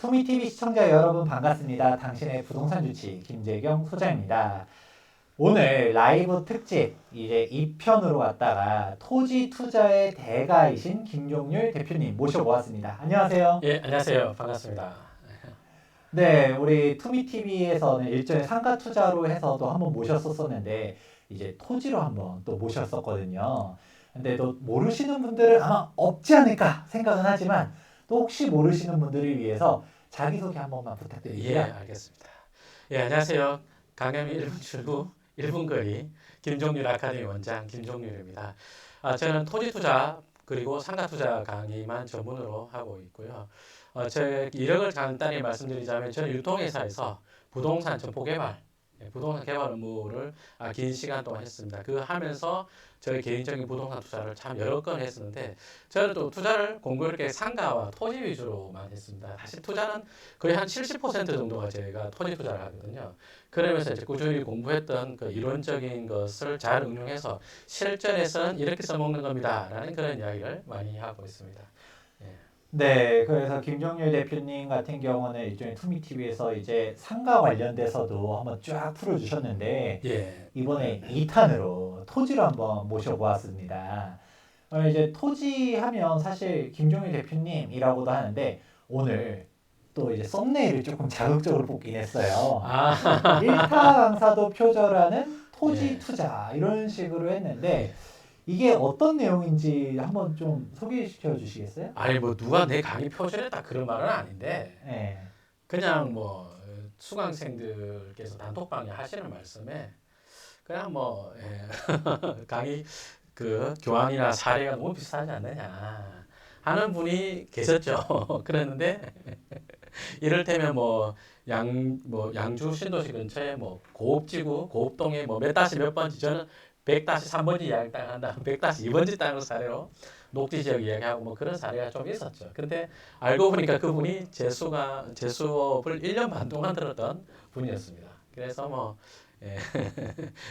투미TV 시청자 여러분 반갑습니다. 당신의 부동산 주치 김재경 소장입니다. 오늘 라이브 특집 이제 2편으로 갔다가 토지 투자의 대가이신 김종률 대표님 모셔보았습니다. 안녕하세요. 예, 안녕하세요. 반갑습니다. 네, 우리 투미TV에서는 일전에 상가 투자로 해서도 한번 모셨었는데 이제 토지로 한번 또 모셨었거든요. 근데 또 모르시는 분들은 아마 없지 않을까 생각은 하지만 또 혹시 모르시는 분들을 위해서 자기소개 한 번만 예, 부탁드립니다. 알겠습니다. 예, 안녕하세요. 강남이 1분 출구 1분 거리 김종률 아카데미 원장 김종률입니다. 저는 토지 투자 그리고 상가 투자 강의만 전문으로 하고 있고요. 제 이력을 간단히 말씀드리자면 저는 유통회사에서 부동산 점포 개발, 부동산 개발 업무를 긴 시간 동안 했습니다. 그 하면서 저의 개인적인 부동산 투자를 참 여러 건 했었는데 저는 또 투자를 공교롭게 상가와 토지 위주로만 했습니다. 사실 투자는 거의 한 70% 정도가 제가 토지 투자를 하거든요. 그러면서 이제 꾸준히 공부했던 그 이론적인 것을 잘 응용해서 실전에서는 이렇게 써먹는 겁니다라는 그런 이야기를 많이 하고 있습니다. 예. 네, 그래서 김종률 대표님 같은 경우는 일종의 투미TV에서 이제 상가 관련돼서도 한번 쫙 풀어주셨는데 예. 이번에 2탄으로 토지로 한번 모셔보았습니다. 이제 토지 하면 사실 김종일 대표님이라고도 하는데 오늘 또 이제 썸네일을 조금 자극적으로 뽑긴 했어요. 아, 1타 강사도 표절하는 토지 예. 투자 이런 식으로 했는데 이게 어떤 내용인지 한번 좀 소개시켜 주시겠어요? 아니 뭐 누가 내 강의 표절했다 그런 말은 아닌데 네. 그냥 뭐 수강생들께서 단톡방에 하시는 말씀에 그냥 뭐 강의 그 교환이나 사례가 너무 비슷하지 않느냐 하는 분이 계셨죠. 그랬는데 이를테면 뭐 양주 신도시 근처에 뭐 고읍지구 고읍동에 뭐 몇 다시 몇 번지 저는 100-3번지 이야기 땅 한다 100-2번지 땅을 사례로 녹지 지역 이야기하고 뭐 그런 사례가 좀 있었죠. 근데 알고 보니까 그분이 제 수업을 1년 반 동안 들었던 분이었습니다. 그래서 뭐 예,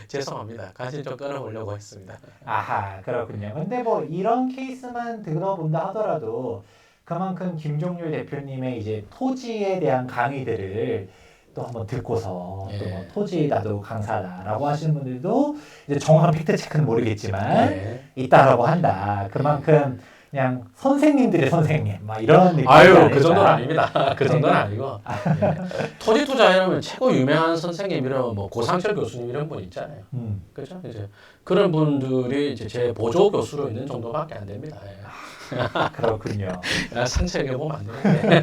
죄송합니다. 관심 좀 끌어보려고 했습니다. 아하, 그렇군요. 근데 뭐 이런 케이스만 들어본다 하더라도 그만큼 김종률 대표님의 이제 토지에 대한 강의들을 또 한번 듣고서 또 뭐 예, 토지 나도 강사다라고 하시는 분들도 이제 정확한 팩트 체크는 모르겠지만 예. 있다라고 한다. 그만큼 그냥 선생님들의 선생님 막 이런 느낌이 아유, 아닐까. 그 정도는 아닙니다. 그 정도는 아니고. 예. 토지 투자 이러면 최고 유명한 선생님 이런 뭐 고상철 교수님 이런 분 있잖아요. 음. 그렇죠? 이제 그런 분들이 이제 제 보조 교수로 있는 정도밖에 안 됩니다. 그렇군요. 상세하게 보면 안 되는데.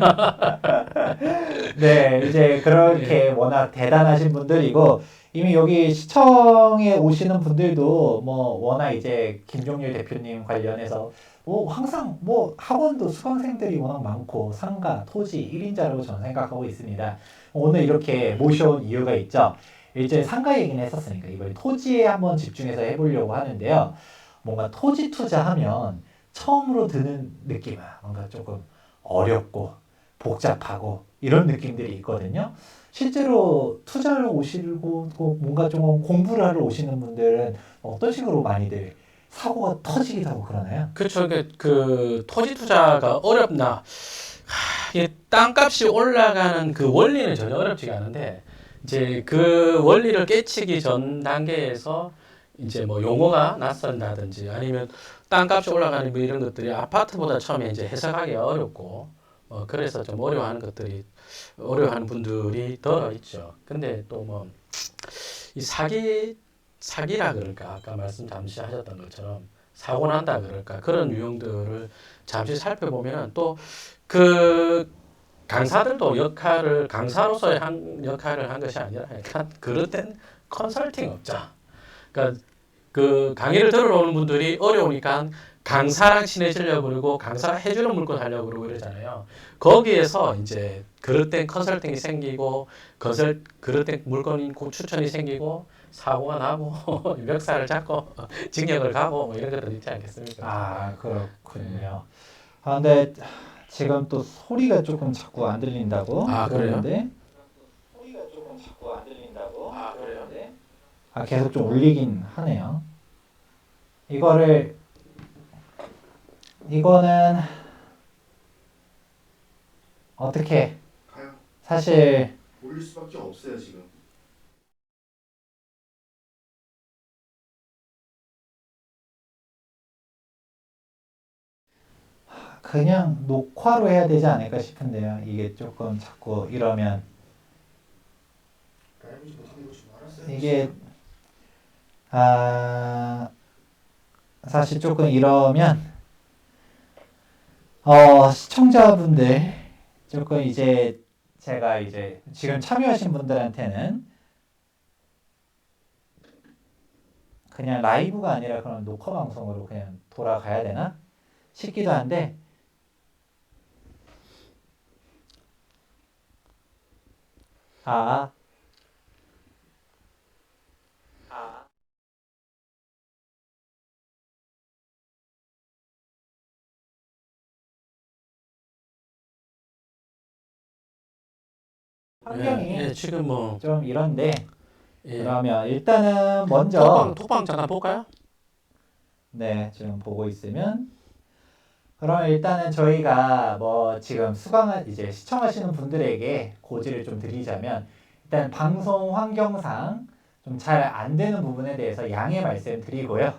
네, 이제 그렇게 워낙 대단하신 분들이고 이미 여기 시청에 오시는 분들도 뭐 워낙 이제 김종률 대표님 관련해서 뭐 항상 뭐 학원도 수강생들이 워낙 많고 상가, 토지 1인자라고 저는 생각하고 있습니다. 오늘 이렇게 모셔온 이유가 있죠. 이제 상가 얘기는 했었으니까 이번에 토지에 한번 집중해서 해보려고 하는데요. 뭔가 토지 투자하면 처음으로 드는 느낌은 뭔가 조금 어렵고 복잡하고 이런 느낌들이 있거든요. 실제로 투자를 오시고 뭔가 좀 공부를 하러 오시는 분들은 어떤 식으로 많이들 사고가 터지기도 하고 그러나요? 그렇죠. 그 토지 투자가 어렵나? 이게 땅값이 올라가는 그 원리는 전혀 어렵지가 않은데 이제 그 원리를 깨치기 전 단계에서 이제 뭐 용어가 낯선다든지 아니면 땅값이 올라가는 뭐 이런 것들이 아파트보다 처음에 이제 해석하기 어렵고 그래서 좀 어려워하는 분들이 더 있죠. 근데 또 뭐 이 사기라 그럴까 아까 말씀 잠시 하셨던 것처럼 사고 난다 그럴까 그런 유형들을 잠시 살펴보면 또 그 강사들도 강사로서의 역할을 한 것이 아니라 약간 그릇된 컨설팅 업자. 그러니까 그 강의를 들으러 오는 분들이 어려우니까 강사랑 친해지려고 그러고 강사가 해주는 물건 하려고 그러고 이러잖아요. 거기에서 이제 그릇된 컨설팅이 생기고 그릇된 물건 추천이 생기고 사고가 나고 멱살을 잡고 징역을 가고 뭐 이런 것들 있지 않겠습니까? 아, 그렇군요. 아, 근데 지금 또 소리가 조금 자꾸 안 들린다고 아, 그래요? 그러는데 소리가 조금 자꾸 안 들린다고 아, 그래요? 그러는데 계속 좀 울리긴 하네요. 이거는 어떻게 사실 올릴 수밖에 없어요 지금. 그냥 녹화로 해야 되지 않을까 싶은데요. 이게 조금 자꾸 이러면 라이브 좀 어떻게 보시면 알았어요. 이게 아 사실 조금 이러면 시청자분들 조금 이제 제가 이제 지금 참여하신 분들한테는 그냥 라이브가 아니라 그런 녹화 방송으로 그냥 돌아가야 되나 싶기도 한데 아, 환경이 예, 지금 뭐 좀 이런데 예. 그러면 일단은 먼저 톡방 잠깐 볼까요? 네, 지금 보고 있으면 그러면 일단은 저희가 뭐 지금 이제 시청하시는 분들에게 고지를 좀 드리자면 일단 방송 환경상 좀 잘 안 되는 부분에 대해서 양해 말씀드리고요.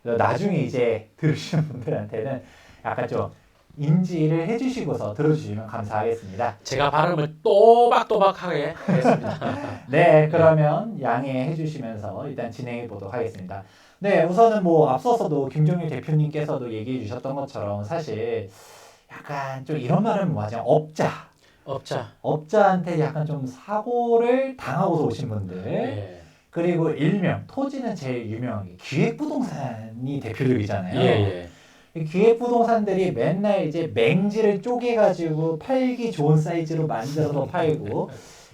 그래서 나중에 이제 들으시는 분들한테는 약간 좀 인지를 해주시고서 들어주시면 감사하겠습니다. 제가 발음을 또박또박하게 하겠습니다. 네, 그러면 양해해 주시면서 일단 진행해 보도록 하겠습니다. 네, 우선은 뭐 앞서서도 김종일 대표님께서도 얘기해 주셨던 것처럼 사실 약간 좀 이런 말은 뭐하죠? 업자. 업자한테 약간 좀 사고를 당하고서 오신 분들. 예. 그리고 일명, 토지는 제일 유명한 게 기획부동산이 대표적이잖아요. 예. 이 기획부동산들이 맨날 이제 맹지를 쪼개가지고 팔기 좋은 사이즈로 만들어서 팔고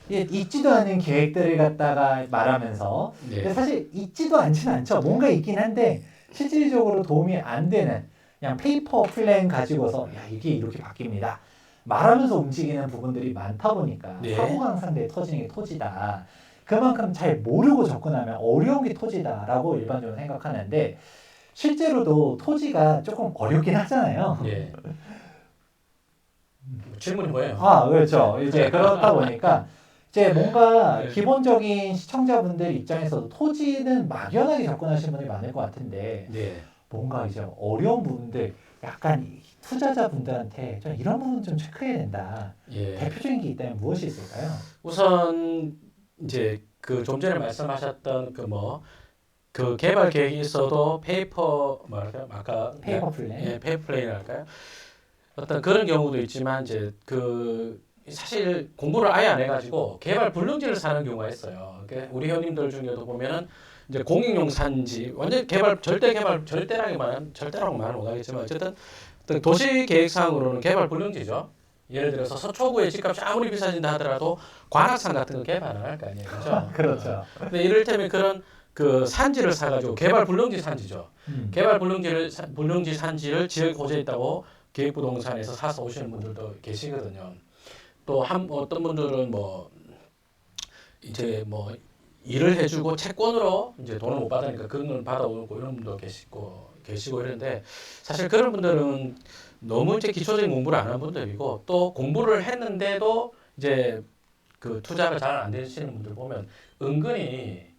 이게 있지도 않은 계획들을 갖다가 말하면서 근데 예. 사실 있지도 않지는 않죠. 뭔가 있긴 한데 실질적으로 도움이 안 되는 그냥 페이퍼 플랜 가지고서 야 이게 이렇게 바뀝니다. 말하면서 움직이는 부분들이 많다 보니까 네. 사고가 항상 내 터지는 게 토지다. 그만큼 잘 모르고 접근하면 어려운 게 토지다라고 일반적으로 생각하는데 실제로도 토지가 조금 어렵긴 하잖아요. 예. 질문이 뭐예요? 아, 그렇죠. 이제 그렇다 보니까 이제 뭔가 네. 기본적인 시청자분들 입장에서도 토지는 막연하게 접근하시는 분이 많을 것 같은데 네. 뭔가 이제 어려운 부분들 약간 이 투자자분들한테 좀 이런 부분 좀 체크해야 된다. 예. 대표적인 게 있다면 무엇이 있을까요? 우선 이제 그 좀 전에 말씀하셨던 그 개발 계획이 있어도 페이퍼 뭐랄까요? 아까 페이퍼 플랜. 예, 페이퍼 플레이랄까요? 어떤 그런 경우도 있지만 이제 사실 공부를 아예 안 해가지고 개발 불능지를 사는 경우가 있어요. 그러니까 우리 회원님들 중에도 보면은 이제 공익용 산지 완전 절대라고 말은 못하겠지만 어쨌든 어떤 도시 계획상으로는 개발 불능지죠. 예를 들어서 서초구의 집값이 아무리 비싸진다 하더라도 관악산 같은 거 개발을 할 거 아니에요, 그렇죠? 그렇죠. 근데 이를테면 그런 그 산지를 사가지고 개발 불능지 산지죠. 개발 불능지 산지를 지역 호재에 있다고 기획부동산에서 사서 오시는 분들도 계시거든요. 또 어떤 분들은 이제 일을 해주고 채권으로 이제 돈을 못 받으니까 그런 걸 받아오고 이런 분도 계시고 이런데 사실 그런 분들은 너무 이제 기초적인 공부를 안 한 분들이고 또 공부를 했는데도 이제 그 투자가 잘 안 되시는 분들 보면 은근히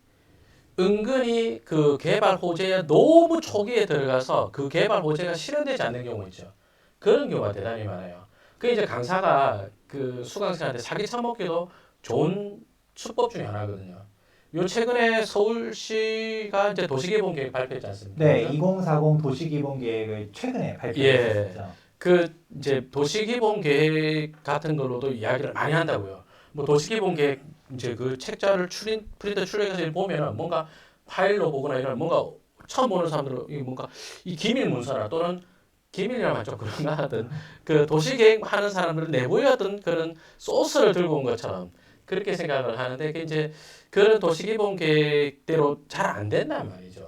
그 개발 호재에 너무 초기에 들어가서 그 개발 호재가 실현되지 않는 경우 있죠. 그런 경우가 대단히 많아요. 그 이제 강사가 그 수강생한테 사기 쳐먹기도 좋은 수법 중에 하나거든요. 요 최근에 서울시가 이제 도시개발계획 발표했지 않습니까? 네, 그죠? 2040 도시기본계획을 최근에 예. 발표했었죠. 그 이제 도시기본계획 같은 걸로도 이야기를 많이 한다고요. 뭐 도시기본계획 이제 그 책자를 프린터 출력해서 보면은 뭔가 파일로 보거나 이런 뭔가 처음 보는 사람들은 이 뭔가 이 기밀 문서나 또는 기밀이라면 좀 그런가 하든 그 도시계획 하는 사람들은 내부의 어떤 그런 소스를 들고 온 것처럼 그렇게 생각을 하는데 그 이제 그런 도시기본 계획대로 잘 안 된단 말이죠.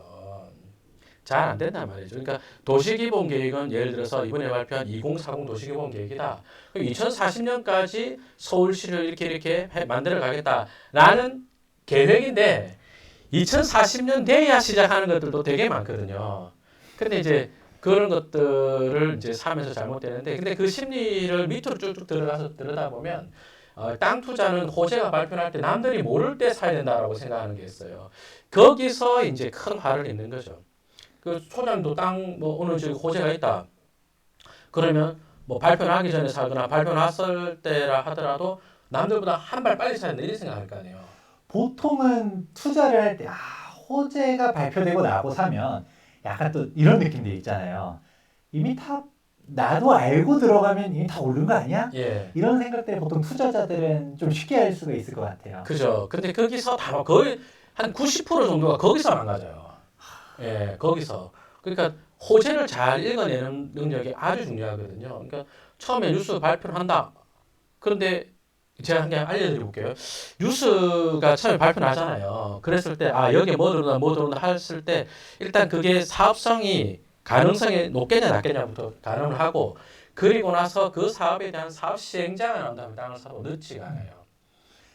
잘 안 된단 말이죠. 그러니까 도시기본 계획은 예를 들어서 이번에 발표한 2040 도시기본 계획이다. 2040년까지 서울시를 이렇게 만들어 가겠다라는 계획인데 2040년 돼야 시작하는 것들도 되게 많거든요. 근데 이제 그런 것들을 이제 사면서 잘못되는데 근데 그 심리를 밑으로 쭉쭉 들어가서 들여다보면 땅 투자는 호재가 발표할 때 남들이 모를 때 사야 된다라고 생각하는 게 있어요. 거기서 이제 큰 화를 입는 거죠. 그 소장도 땅 뭐 오늘 저기 호재가 있다. 그러면 뭐 발표 나기 전에 사거나 발표 났을 때라 하더라도 남들보다 한 발 빨리 사야 된다 이렇게 생각할 거 아니에요. 보통은 투자를 할 때 호재가 발표되고 나고 사면 약간 또 이런 느낌도 있잖아요. 이미 다 나도 알고 들어가면 이미 다 오른 거 아니야? 예. 이런 생각 때문에 보통 투자자들은 좀 쉽게 할 수가 있을 것 같아요. 그죠. 근데 거기서 다 거의 한 90% 정도가 거기서 망가져요. 예, 거기서. 그러니까 호재를 잘 읽어내는 능력이 아주 중요하거든요. 그러니까 처음에 뉴스 발표를 한다. 그런데 제가 한 개 알려드릴게요. 뉴스가 처음에 발표나잖아요. 그랬을 때 여기에 뭐 들어온다 했을 때 일단 그게 사업성이 가능성이 높겠냐 낮겠냐부터 가늠을 하고 그리고 나서 그 사업에 대한 사업 시행자가 나온 다음에 땅을 사도 늦지가 않아요.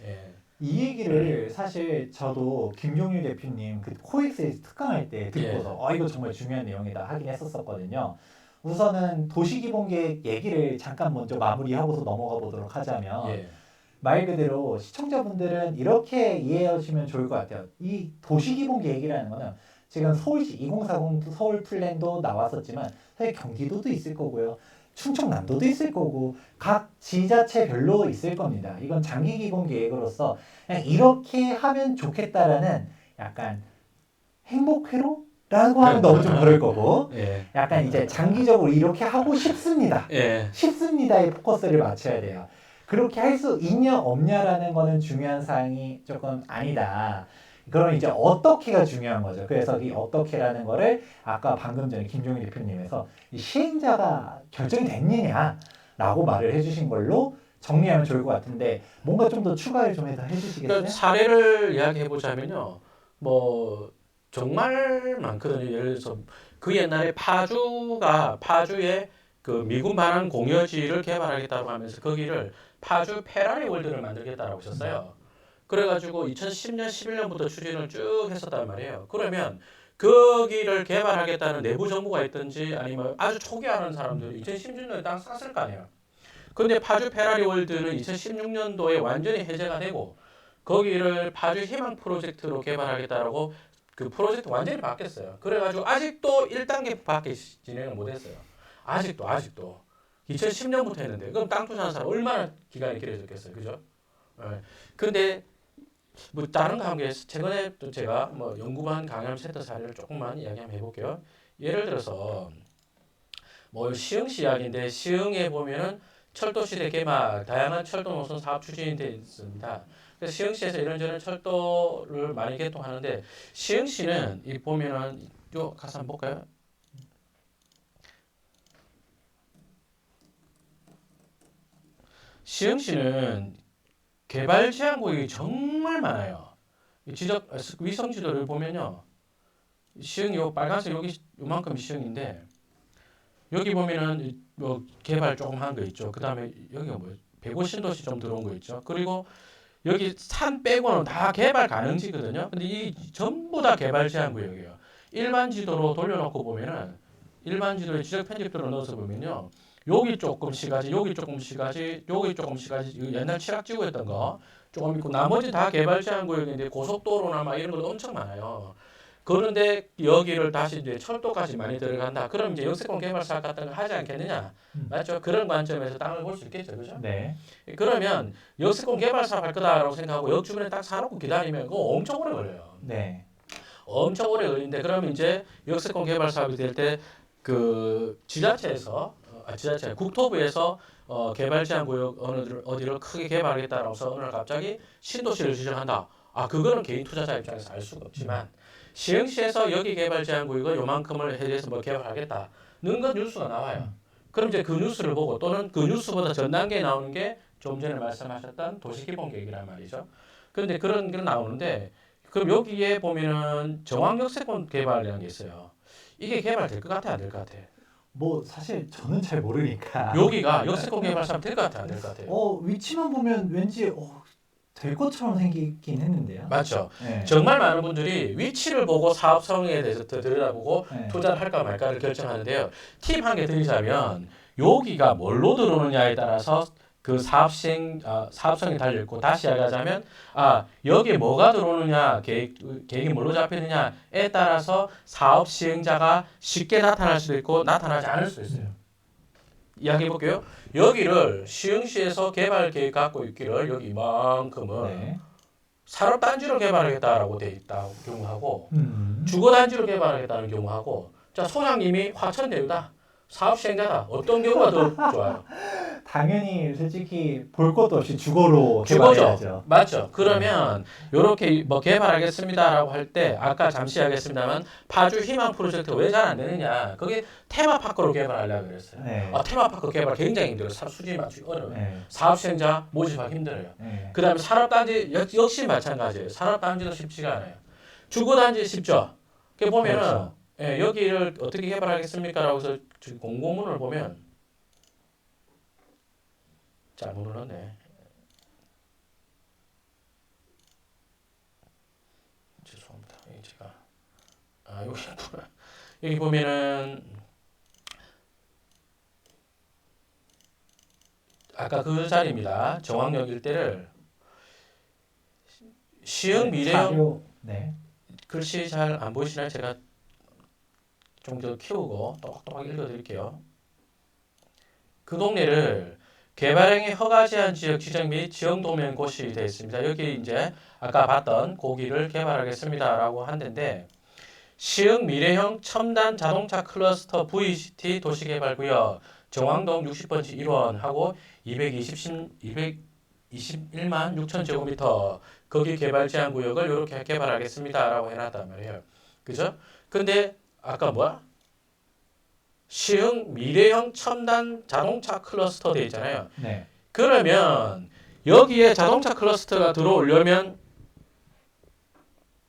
예. 이 얘기를 사실 저도 김종률 대표님 그 코엑스에서 특강할 때 듣고서 이거 정말 중요한 내용이다 하긴 했었거든요. 우선은 도시기본계획 얘기를 잠깐 먼저 마무리하고서 넘어가 보도록 하자면 예. 말 그대로 시청자분들은 이렇게 이해하시면 좋을 것 같아요. 이 도시기본계획이라는 거는 지금 서울시 2040 서울 플랜도 나왔었지만 사실 경기도도 있을 거고요. 충청남도도 있을 거고 각 지자체별로 있을 겁니다. 이건 장기기본계획으로서 그냥 이렇게 하면 좋겠다라는 약간 행복회로라고 하면 너무 좀 그럴 거고 예. 약간 이제 장기적으로 이렇게 하고 싶습니다. 예. 싶습니다에 포커스를 맞춰야 돼요. 그렇게 할 수 있냐 없냐라는 거는 중요한 사항이 조금 아니다. 그럼 이제 어떻게가 중요한 거죠. 그래서 이 어떻게라는 거를 아까 방금 전에 김종일 대표님에서 이 시행자가 결정이 됐느냐라고 말을 해주신 걸로 정리하면 좋을 것 같은데 뭔가 좀 더 추가를 좀 해서 해주시겠어요? 그러니까 사례를 이야기해 보자면요. 뭐 정말 많거든요. 예를 들어서 그 옛날에 파주에 그 미군 반환 공여지를 개발하겠다고 하면서 거기를 파주 페라리 월드를 만들겠다라고 하셨어요. 그래가지고 2010년, 11년부터 추진을 쭉 했었단 말이에요. 그러면 거기를 개발하겠다는 내부 정보가 있든지 아니면 아주 초기하는 사람들이 2016년에 땅 샀을 거 아니에요. 근데 파주 페라리 월드는 2016년도에 완전히 해제가 되고 거기를 파주 희망 프로젝트로 개발하겠다라고 그 프로젝트 완전히 바뀌었어요. 그래가지고 아직도 1단계밖에 진행을 못했어요. 아직도 2010년부터 했는데 그럼 땅 투자하는 사람 얼마나 기간이 길어졌겠어요, 그죠? 근데 뭐 다른 거 한 게 최근에 또 제가 뭐 연구반 강남센터 사례를 조금만 이야기 한번 해볼게요. 예를 들어서 뭐 시흥시 이야기인데 시흥에 보면은 철도시대 개막 다양한 철도 노선 사업 추진이 되어 있습니다. 그래서 시흥시에서 이런저런 철도를 많이 개통하는데 시흥시는 이 보면은 요 가서 한번 볼까요? 시흥시는 개발 제한 구역이 정말 많아요. 이 지적 위성 지도를 보면요, 시흥 요 빨간색 여기 요만큼 시흥인데 여기 보면은 뭐 개발 조금 한 거 있죠. 그 다음에 여기가 뭐예요? 105 신도시 좀 들어온 거 있죠. 그리고 여기 산 빼고는 다 개발 가능지거든요. 근데 이 전부 다 개발 제한 구역이에요. 일반 지도로 돌려놓고 보면은 일반 지도에 지적 편집도를 넣어서 보면요. 여기 조금 시가지, 여기 조금 시가지, 여기 조금 시가지, 옛날 칠학지구였던 거 조금 있고 나머지 다 개발 제한 구역인데 고속도로나 막 이런 것도 엄청 많아요. 그런데 여기를 다시 이제 철도까지 많이 들어간다. 그럼 이제 역세권 개발 사업 같은 걸 하지 않겠느냐? 맞죠? 그런 관점에서 땅을 볼 수 있겠죠, 그죠? 네. 그러면 역세권 개발 사업 할 거다라고 생각하고 역 주변에 딱 사놓고 기다리면 그거 엄청 오래 걸려요. 네. 엄청 오래 걸리는데 그러면 이제 역세권 개발 사업이 될 때 그 지자체에서 국토부에서 개발 제한 구역 어디를 크게 개발하겠다라고 해서 어느 날 갑자기 신도시를 지정한다. 그거는 개인 투자자 입장에서 알 수가 없지만 시흥시에서 여기 개발 제한 구역을 요만큼을 해제해서 뭐 개발하겠다는 건 뉴스가 나와요. 그럼 이제 그 뉴스를 보고 또는 그 뉴스보다 전 단계에 나오는 게 좀 전에 말씀하셨던 도시기본계획이란 말이죠. 그런데 그런 게 나오는데 그럼 여기에 보면은 정황역세권 개발이라는 게 있어요. 이게 개발될 것 같아 안 될 것 같아? 뭐 사실 저는 잘 모르니까 여기가 역세권 개발 사업 될 것 같아 안 될 것 같아요? 위치만 보면 왠지 될 것처럼 생기긴 했는데요. 맞죠. 네. 정말 많은 분들이 위치를 보고 사업성에 대해서 더 들여다보고 네. 투자를 할까 말까를 결정하는데요. 팁 한 개 드리자면 여기가 뭘로 들어오느냐에 따라서 그 사업성이 달려 있고 다시 이야기하자면 여기에 뭐가 들어오느냐 계획이 뭘로 잡히느냐에 따라서 사업 시행자가 쉽게 나타날 수도 있고 나타나지 않을 수도 있어요. 이야기해 볼게요. 여기를 시흥시에서 개발 계획 갖고 있기를 여기 이만큼은 네. 산업단지로 개발하겠다라고 돼 있다는 경우하고 주거단지로 개발하겠다는 경우하고 자 소장님이 화천대유다 사업 시행자다 어떤 경우가 더 좋아요? 당연히 솔직히 볼 것도 없이 주거로 주거죠. 개발해야죠. 맞죠. 그러면 이렇게 뭐 개발하겠습니다라고 할 때 아까 잠시 하겠습니다만 파주 희망 프로젝트가 왜 잘 안 되느냐? 그게 테마파크로 개발하려고 그랬어요. 네. 테마파크 개발 굉장히 힘들어요. 수지 맞추기 어려워요. 네. 사업 시행자 모집하기 힘들어요. 네. 그다음에 산업단지 역시 마찬가지예요. 산업단지도 쉽지가 않아요. 주거단지 쉽죠. 그 보면은 그렇죠. 여기를 어떻게 개발하겠습니까라고 해서 공고문을 보면 잘못 눌렀네. 죄송합니다. 여기 제가 여기 있구나. 여기 보면은 아까 그 자리입니다. 정황역 일대를 시흥 미래형 자료. 네. 글씨 잘 안 보이시나요? 제가 좀 더 키우고 똑똑하게 읽어드릴게요. 그 동네를 개발행위 허가 제한 지역 지정 및 지형 도면 고시 되어 있습니다. 여기 이제 아까 봤던 고기를 개발하겠습니다라고 한 데인데 시흥 미래형 첨단 자동차 클러스터 VCT 도시개발구역 정왕동 60번지 1원 하고 221만 6천 제곱미터 거기 개발 제한 구역을 이렇게 개발하겠습니다라고 해놨단 말이에요. 그죠? 근데 아까 뭐야? 시흥 미래형 첨단 자동차 클러스터 돼 있잖아요. 네. 그러면 여기에 자동차 클러스터가 들어오려면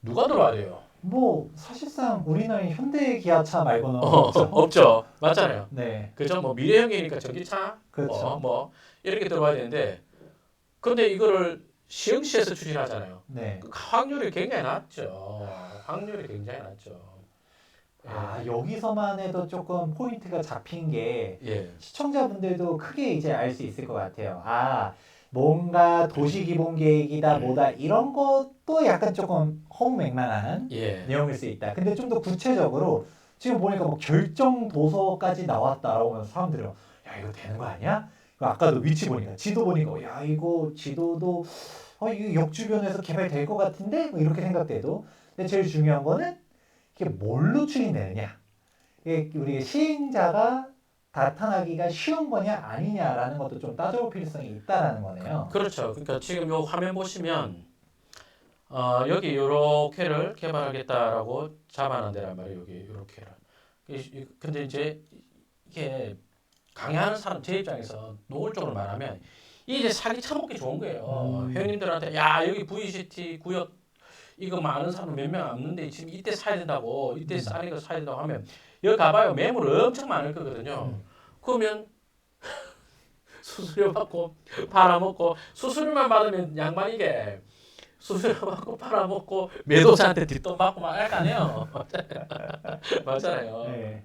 누가 들어와야 돼요? 뭐 사실상 우리나라에 현대 기아차 말고는 없죠. 없죠. 맞잖아요. 네. 그죠? 뭐 미래형이니까 전기차 그렇죠. 뭐 이렇게 들어와야 되는데 근데 이거를 시흥시에서 추진하잖아요. 네. 그 확률이 굉장히 낮죠. 확률이 굉장히 낮죠. 여기서만 해도 조금 포인트가 잡힌 게 예. 시청자분들도 크게 이제 알 수 있을 것 같아요. 뭔가 도시 기본 계획이다 뭐다 이런 것도 약간 조금 허무맹랑한 예. 내용일 수 있다. 근데 좀 더 구체적으로 지금 보니까 뭐 결정 도서까지 나왔다라고 하면 사람들이 야 이거 되는 거 아니야? 아까도 위치 보니까 지도 보니까 야 이거 지도도 이거 역 주변에서 개발될 것 같은데 뭐 이렇게 생각돼도 근데 제일 중요한 거는 이게 뭘로 추진되느냐 이게 우리 시행자가 나타나기가 쉬운 거냐 아니냐라는 것도 좀 따져볼 필요성이 있다라는 거네요. 그렇죠. 그러니까 지금 요 화면 보시면 여기 요렇게를 개발하겠다라고 잡아놓은 데란 말이에요. 여기 요렇게를. 근데 이제 이게 강의하는 사람 제 입장에서 노골적으로 말하면 이제 사기 쳐먹기 좋은 거예요. 회원님들한테 야 여기 VCT 구역 이거 많은 사람 몇 명 없는데 지금 이때 사야 된다고 이때 싸는 거 사야 된다고 하면 여기 가봐요 매물 엄청 많을 거거든요. 그러면 수수료 받고 팔아먹고 수수료만 받으면 양반이게 수수료 받고 팔아먹고 매도자한테 뒷돈 받고 막 할 거 아니에요. 맞잖아요. 네.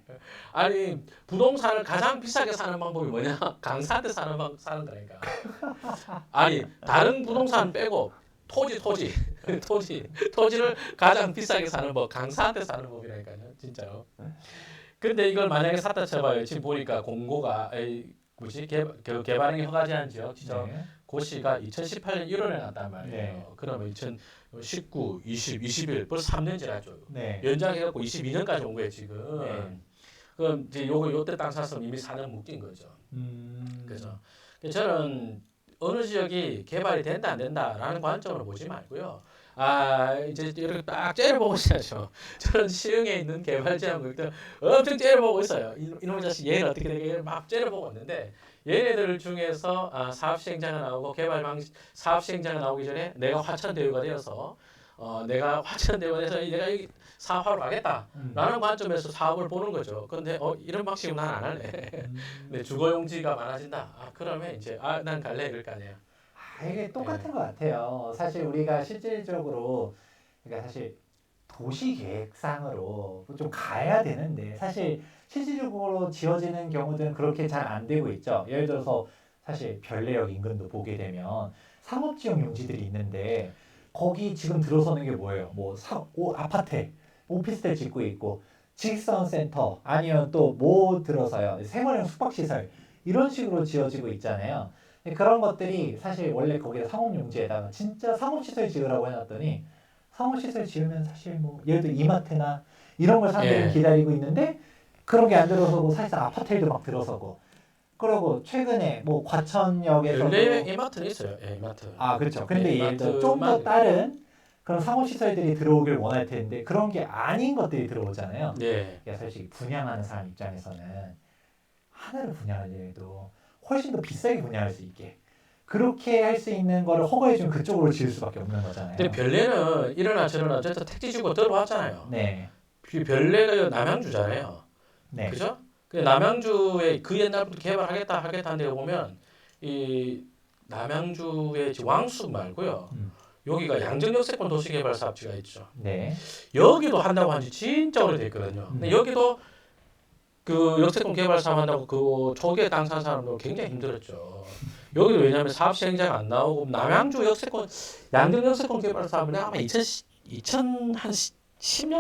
아니 부동산을 가장 비싸게 사는 방법이 뭐냐? 강사한테 사는 거라니까. 아니 다른 부동산 빼고 토지를 가장 비싸게 사는 법 강사한테 사는 법이라니까요. 진짜로. 근데 이걸 만약에 샀다 쳐봐요. 지금 보니까 공고가 개발행위 허가 제한 지역 지정 네. 고시가 2018년 1월에 났단 말이에요. 네. 그러면 2019, 20, 21 벌써 3년 지났죠. 네. 연장해갖고 22년까지 온 거예요 지금. 네. 그럼 이제 요때 땅 샀으면 이미 4년 묶인 거죠. 그래서 저는 어느 지역이 개발이 된다 안 된다라는 관점으로 보지 말고요. 이제 이렇게 딱 째려보고 있어야죠. 저는 시흥에 있는 개발 제한구역들 엄청 째려보고 있어요. 이놈의 자식 얘는 어떻게 되게 막 째려보고 있는데 얘네들 중에서 사업 시행자가 나오고 사업 시행자가 나오기 전에 내가 화천대유가 되어서 내가 화천대유가 돼서 내가 여기 사업하러 가겠다라는 관점에서 사업을 보는 거죠. 근데 이런 방식은 난 안 할래. 근데 주거용지가 많아진다. 그러면 이제 난 갈래 이럴 거 아니에요. 이게 똑같은 것 같아요. 사실 우리가 실질적으로 그러니까 사실 도시 계획상으로 좀 가야 되는데 사실 실질적으로 지어지는 경우들은 그렇게 잘 안 되고 있죠. 예를 들어서 사실 별내역 인근도 보게 되면 상업지역 용지들이 있는데 거기 지금 들어서는 게 뭐예요? 아파트, 오피스텔 짓고 있고 직선센터 아니면 또 뭐 들어서요? 생활형 숙박시설 이런 식으로 지어지고 있잖아요. 근데 그런 것들이 사실 원래 거기에 상업용지에다가 진짜 상업시설 지으라고 해놨더니 상업시설 지으면 사실 뭐 예를 들어 이마트나 이런 걸 사람들이 예. 기다리고 있는데 그런 게 안 들어서고 사실상 아파트도 막 들어서고 그리고 최근에 뭐 과천역에서도 별내 이마트는 있어요. 예, 이마트. 아 그렇죠. 근데 예, 예를 들어 좀 더 다른 그런 상업시설들이 들어오길 원할 텐데 그런 게 아닌 것들이 들어오잖아요. 네. 그러니까 사실 분양하는 사람 입장에서는 하나를 분양하려도 훨씬 더 비싸게 분양할 수 있게 그렇게 할 수 있는 거를 허가해주면 그쪽으로 지을 수밖에 없는 거잖아요. 근데 별내는 이러나 저러나 어쨌든 택지 주고 들어왔잖아요. 네, 그 별내가 남양주잖아요. 네, 그죠? 그 남양주에 그 옛날부터 개발하겠다 하는데 보면 이 남양주의 왕숙 말고요. 여기가 양정역세권 도시개발사업지가 있죠. 네, 여기도 한다고 한 지 진짜 오래됐거든요. 근데 여기도 그 역세권 개발 사업 한다고 그 초기에 땅 산 사람들 굉장히 힘들었죠. 여기도 왜냐하면 사업 시행자가 안 나오고 남양주 역세권 양정 역세권 개발 사업은 아마 2010년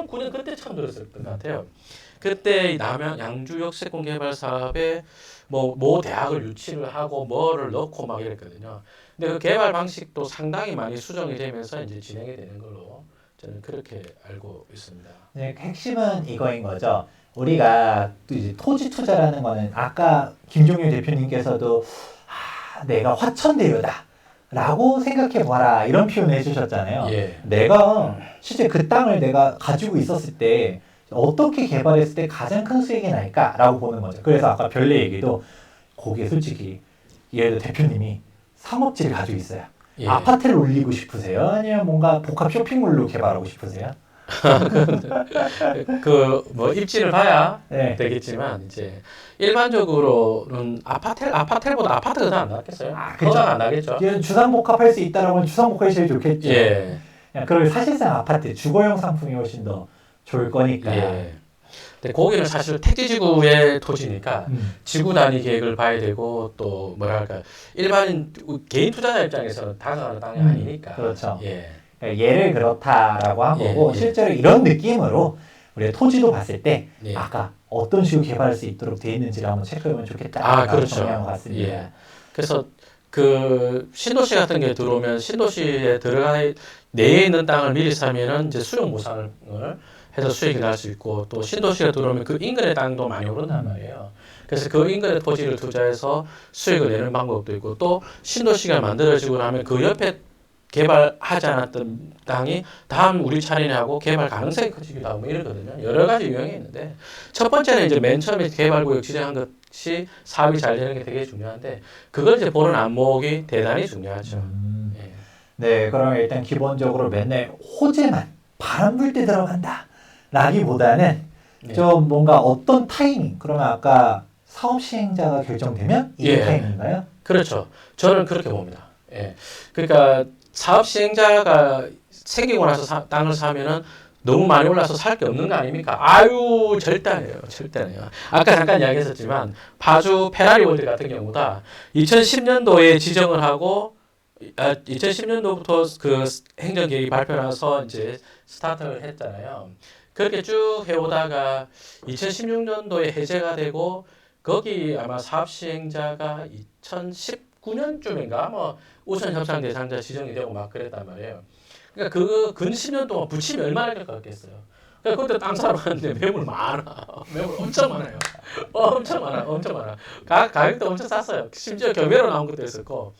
9년 그때 처음 들었었던 것 같아요. 그때 이 양주 역세권 개발 사업에 뭐 대학을 유치를 하고 뭐를 넣고 막 이랬거든요. 근데 그 개발 방식도 상당히 많이 수정이 되면서 이제 진행이 되는 걸로 저는 그렇게 알고 있습니다. 네, 핵심은 이거인 거죠. 우리가 또 이제 토지 투자라는 거는 아까 김종률 대표님께서도 내가 화천대유다 라고 생각해 봐라 이런 표현을 해주셨잖아요. 예. 내가 실제 그 땅을 내가 가지고 있었을 때 어떻게 개발했을 때 가장 큰 수익이 날까라고 보는 거죠. 그래서 아까 별내 얘기도 거기에 솔직히 예를 들어 대표님이 상업지를 가지고 있어요. 예. 아파트를 올리고 싶으세요? 아니면 뭔가 복합 쇼핑몰로 개발하고 싶으세요? 그 뭐 입지를 봐야 네. 되겠지만 이제 일반적으로는 아파텔보다 아파트가 더 안 낫겠어요? 그죠. 더 안 나겠죠. 주상복합할 수 있다라고 하면 주상복합이 제일 좋겠죠. 예. 그리고 사실상 아파트 주거용 상품이 훨씬 더 좋을 거니까. 예. 근데 거기는 사실 택지지구의 토지니까 지구 단위 계획을 봐야 되고 또 뭐랄까 일반인 개인 투자자 입장에서는 다가가는 땅이 아니니까. 그렇죠. 예. 예를 그렇다라고 한 예, 거고 예. 실제로 이런 느낌으로 우리가 토지도 봤을 때 예. 아까 어떤 식으로 개발할 수 있도록 돼 있는지를 한번 체크해보면 좋겠다. 아, 그렇죠. 정리한 것 같습니다. 예. 그래서 그 신도시 같은 게 들어오면 신도시에 들어가 내에 있는 땅을 미리 사면은 이제 수용 보상을 해서 수익이 날 수 있고 또 신도시가 들어오면 그 인근의 땅도 많이 오른단 말이에요. 그래서 그 인근의 토지를 투자해서 수익을 내는 방법도 있고 또 신도시가 만들어지고 나면 그 옆에 개발하지 않았던 땅이 다음 우리 차례냐 하고 개발 가능성이 커지기도 하고 뭐 이러거든요. 여러 가지 유형이 있는데 첫 번째는 이제 맨 처음에 개발구역 지정한 것이 사업이 잘 되는 게 되게 중요한데 그걸 이제 보는 안목이 대단히 중요하죠. 예. 네, 그러면 일단 기본적으로 맨날 호재만 바람 불 때 들어간다 라기보다는 네. 좀 뭔가 어떤 타이밍 그러면 아까 사업 시행자가 결정되면 이게 예. 타이밍인가요? 그렇죠. 저는 그렇게 봅니다. 예. 그러니까 사업 시행자가 생기고 나서 땅을 사면은 너무 많이 올라서 살 게 없는 거 아닙니까? 아유, 절대 아니에요. 절대 아니에요. 아까 잠깐 이야기했었지만 파주 페라리 월드 같은 경우다 2010년도에 지정을 하고 2010년도부터 그 행정 계획이 발표나서 이제 스타트를 했잖아요. 그렇게 쭉 해오다가 2016년도에 해제가 되고 거기 아마 사업 시행자가 2019년쯤인가 뭐 우선 협상 대상자 지정이 되고 막 그랬단 말이에요. 그러니까 그 근 10년 동안 부침이 얼마나 겪었겠어요. 그러니까 그때 땅 사러 갔는데 매물 많아. 매물 엄청 많아요. 엄청 많아. 엄청 많아. 가격도 엄청 쌌어요. 심지어 경매로 나온 것도 있었고.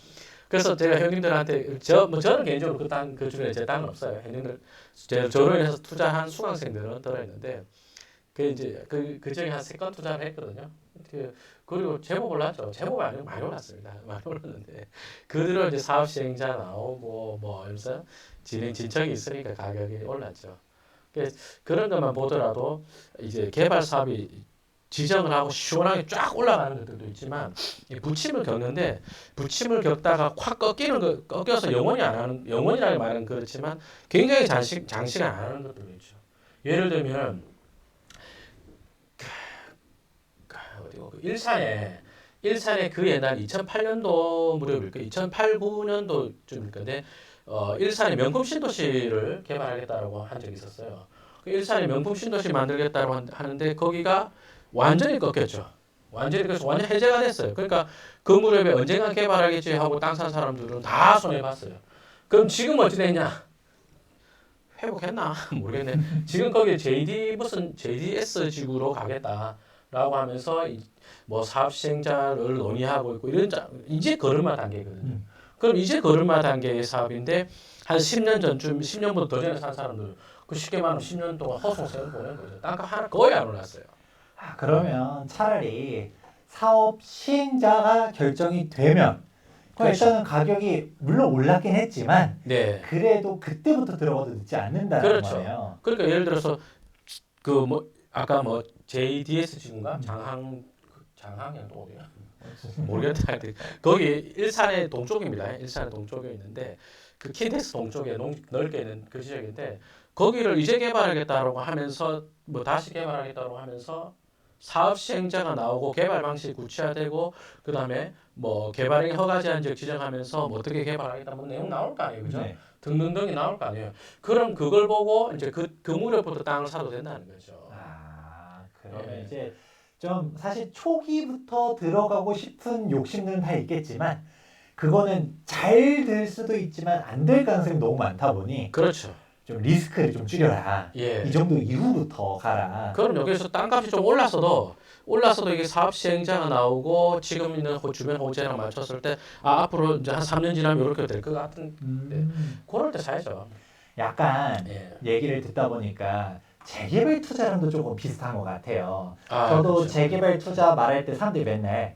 그래서 제가 형님들한테 저는 개인적으로 그 중에 제 땅은 없어요. 형님들 저로 인해서 투자한 수강생들은 들어있는데 그 중에 한 3건 투자를 했거든요. 그리고 제법 올랐죠. 제법이 아니고 많이 올랐습니다. 많이 올랐는데 그대로 이제 사업 시행자 나오고 뭐 하면서 진척이 있으니까 가격이 올랐죠. 그런 것만 보더라도 이제 개발 사업이 지정을 하고 시원하게 쫙 올라가는 것들도 있지만 부침을 겪는데 부침을 겪다가 확 꺾여서 영원이라고 말은 그렇지만 굉장히 장시간 안 하는 것들도 있죠. 예를 들면 어디고 일산에 일산에 그 옛날 2008년도 무렵일 거예요. 2008, 9년도쯤일 건데 일산에 명품 신도시를 개발하겠다라고 한 적이 있었어요. 그 일산에 명품 신도시 만들겠다고 하는데 거기가 완전히 꺾였죠. 완전히 그래서 완전 해제가 됐어요. 그러니까 그 무렵에 언젠가 개발하겠지 하고 땅 산 사람들은 다 손해 봤어요. 그럼 지금 어찌 됐냐? 회복했나? 모르겠네. 지금 거기 무슨 JDS 지구로 가겠다라고 하면서 뭐 사업 시행자를 논의하고 있고 이제 걸음마 단계거든요. 그럼 이제 걸음마 단계의 사업인데 한 10년 전쯤 10년보다 더 전에 산 사람들 그 쉽게 말하면 10년 동안 허송세월 보낸 거죠. 땅값 하나 거의 안 올랐어요. 그러면 차라리 사업 시행자가 결정이 되면 그럼 그렇죠. 일단은 가격이 물론 올랐긴 했지만 네. 그래도 그때부터 들어가도 늦지 않는다는 그렇죠. 거예요. 그러니까 예를 들어서 그 뭐 아까 뭐 JDS 지구인가 장항이랑 또 어디야? 모르겠다. 거기 일산의 동쪽입니다. 일산의 동쪽에 있는데 그 킨텍스 동쪽에 넓게 있는 그 지역인데 거기를 이제 개발하겠다라고 하면서 뭐 다시 개발하겠다고 하면서 사업 시행자가 나오고 개발 방식이 구체화되고 그다음에 뭐 개발행 허가 제한 지역 지정하면서 뭐 어떻게 개발하겠다 뭐 내용 나올 거 아니에요, 그죠? 네. 등등등이 나올 거 아니에요. 그럼 그걸 보고 이제 그 무렵부터 땅을 사도 된다는 거죠. 그러면 네. 이제 좀 사실 초기부터 들어가고 싶은 욕심들은 다 있겠지만 그거는 잘 될 수도 있지만 안 될 가능성이 너무 많다 보니 그렇죠. 좀 리스크를 좀 줄여라. 예. 이 정도 이후부터 가라. 그럼 여기서 땅값이 좀 올랐어도 이게 사업 시행자가 나오고 지금 있는 주변 호재랑 맞췄을 때 앞으로 이제 한 3년 지나면 이렇게 될 것 같은 그럴 때 사야죠. 약간 예. 얘기를 듣다 보니까 재개발 투자랑도 조금 비슷한 것 같아요. 아, 저도 그렇죠. 재개발 투자 말할 때 사람들이 맨날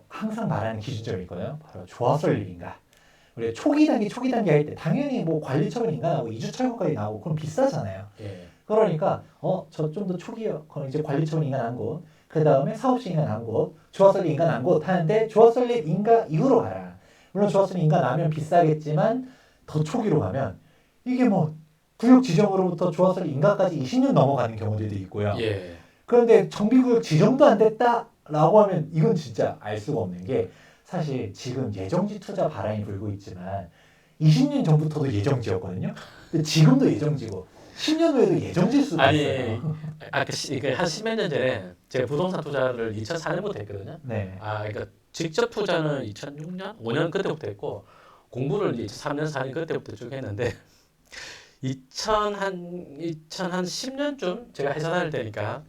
항상 말하는 기준점이 있거든요. 바로 좋았을 일인가. 우리 초기 단계 할 때 당연히 뭐 관리처분 인가하고 이주 철거까지 나오고 그럼 비싸잖아요. 예. 그러니까 저 좀 더 초기요. 그럼 이제 관리처분 인가한 곳, 그 다음에 사업시 인가한 곳, 조합설립 인가한 곳 하는데 조합설립 인가 이후로 가라. 물론 조합설립 인가 나면 비싸겠지만 더 초기로 가면 이게 뭐 구역 지정으로부터 조합설립 인가까지 20년 넘어가는 경우들도 있고요. 예. 그런데 정비구역 지정도 안 됐다라고 하면 이건 진짜 알 수가 없는 게 사실 지금 예정지 투자 바람이 불고 있지만 20년 전부터도 예정지였거든요. 근데 지금도 예정지고 10년 후에도 예정지일 수도 아니, 있어요. 이게 한 10몇 년 전에 제가 부동산 투자를 2004년부터 했거든요. 네. 그러니까 직접 투자는 2006년, 5년 그때부터 했고 공부를 이제 3년, 4년 그때부터 쭉 했는데 2010년쯤 제가 회사 다닐 때니까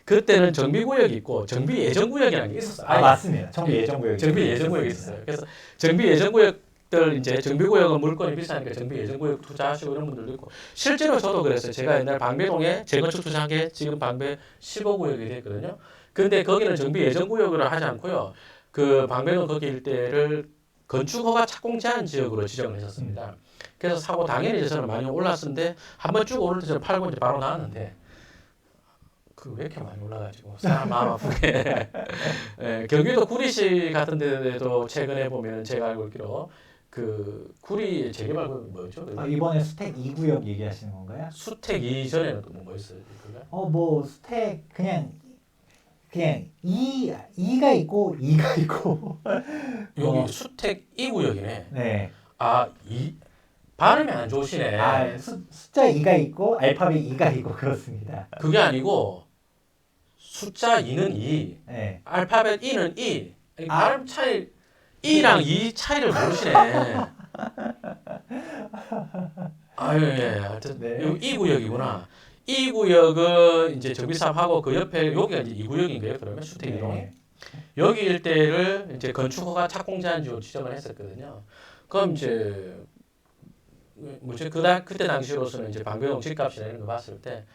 그때는 정비구역이 있고 정비 예정구역이라는 게 있었어요. 맞습니다. 정비 예정구역. 정비 예정구역이 있어요. 그래서 정비 예정구역들 이제 정비구역은 물건이 비싸니까 정비 예정구역 투자하시고 이런 분들도 있고 실제로 저도 그랬어요. 제가 옛날 방배동에 재건축 투자한 게 지금 방배 15구역이 됐거든요. 근데 거기는 정비 예정구역으로 하지 않고요. 그 방배동 거기 일대를 건축허가 착공 제한 지역으로 지정을 했었습니다. 그래서 사고 당연히 이제 저는 많이 올랐는데 한번 쭉 오를 때 저는 팔고 이제 바로 나왔는데 그 왜 이렇게 많이 올라가지고 사람 마음 아프게 예, 경기도 구리시 같은 데도 최근에 보면 제가 알고 있기로 그 구리 재개발 구역이 뭐였죠? 이번에 수택 2구역 얘기하시는 건가요? 수택 이전에는 또 뭐 있어요? 그가? 뭐 수택 그냥 2가 있고 2가 있고 여기 수택 2구역이네. 네. 발음이 안 좋으시네. 숫자 2가 있고 알파벳 2가 있고 그렇습니다. 그게 아니고 숫자 2는 2, 네. 알파벳 2는 2. 발음 차이 2랑 2 차이를 모르시네. 아유 예, 하여튼 네. 여기 2구역이구나. 2구역은 이제 정비사업하고 그 옆에 여기가 이제 2구역인가요? 그러면 수택이동. 네. 여기 일대를 이제 건축허가 착공 제한지로 지정을 했었거든요. 그럼 이제 뭐지 그때 당시로서는 이제 방배동 집값이나 이런 거 봤을 때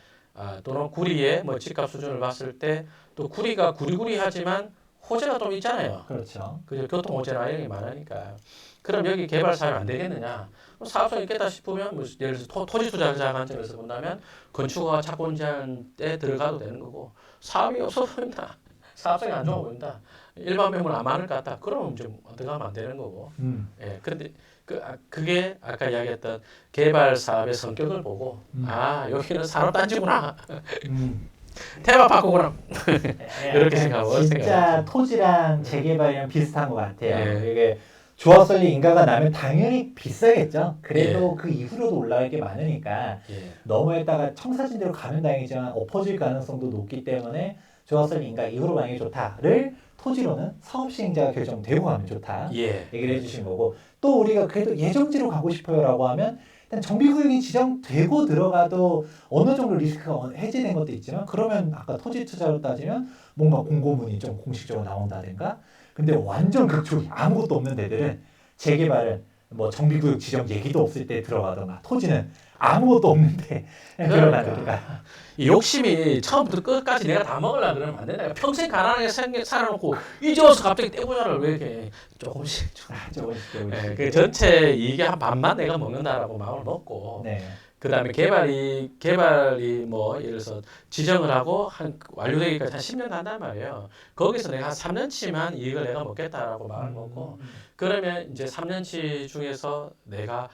또는 구리의 뭐 집값 수준을 봤을 때 또 구리가 구리구리하지만 호재가 좀 있잖아요. 그렇죠. 그죠? 교통 호재나 이런 게 많으니까. 그럼 여기 개발 사업이 안 되겠느냐? 사업성이 있겠다 싶으면 뭐 예를 들어서 토지 투자 관점에서 본다면 건축허가 착공 제한 때 들어가도 되는 거고 사업이 없어 보인다. 사업성이 안 좋아 보인다. 일반 매물 안 많을 것 같다. 그러면 좀 어떻게 하면 안 되는 거고. 예. 그런데 그게 아까 이야기했던 개발 사업의 성격을 보고 여기는 산업단지구나. 테마 바꾸거나 이렇게 약간 생각하고 진짜 토지랑 재개발이랑 비슷한 것 같아요. 예. 이게 조합설리 인가가 나면 당연히 비싸겠죠. 그래도 예. 그 이후로도 올라갈 게 많으니까 예. 너무했다가 청사진대로 가면 다행이지만 엎어질 가능성도 높기 때문에 조합설리 인가 이후로 가는 게 좋다를 토지로는 사업시행자가 결정되고 가면 좋다 예. 얘기를 해주신 거고, 또 우리가 그래도 예정지로 가고 싶어요라고 하면 일단 정비구역이 지정되고 들어가도 어느 정도 리스크가 해제된 것도 있지만, 그러면 아까 토지 투자로 따지면 뭔가 공고문이 좀 공식적으로 나온다든가. 근데 완전 극초기 아무것도 없는 데들은 재개발은 뭐 정비구역 지정 얘기도 없을 때 들어가거나, 토지는 아무것도 없는데 들어가니까. 이 욕심이 처음부터 끝까지 내가 다 먹으려고 그러면 안 된다. 평생 가난하게 살아놓고 이제 와서 갑자기 떼보자를 왜 이렇게 조금씩 조금씩. 그 전체 이익의 한 반만 내가 먹는다라고 마음을 먹고, 네. 그다음에 개발이 뭐 예를 들어서 지정을 하고 한 완료되기까지 한 10년 간단 말이에요. 거기서 내가 한 3년치만 이익을 내가 먹겠다라고 마음을 먹고, 그러면 이제 3년치 중에서 내가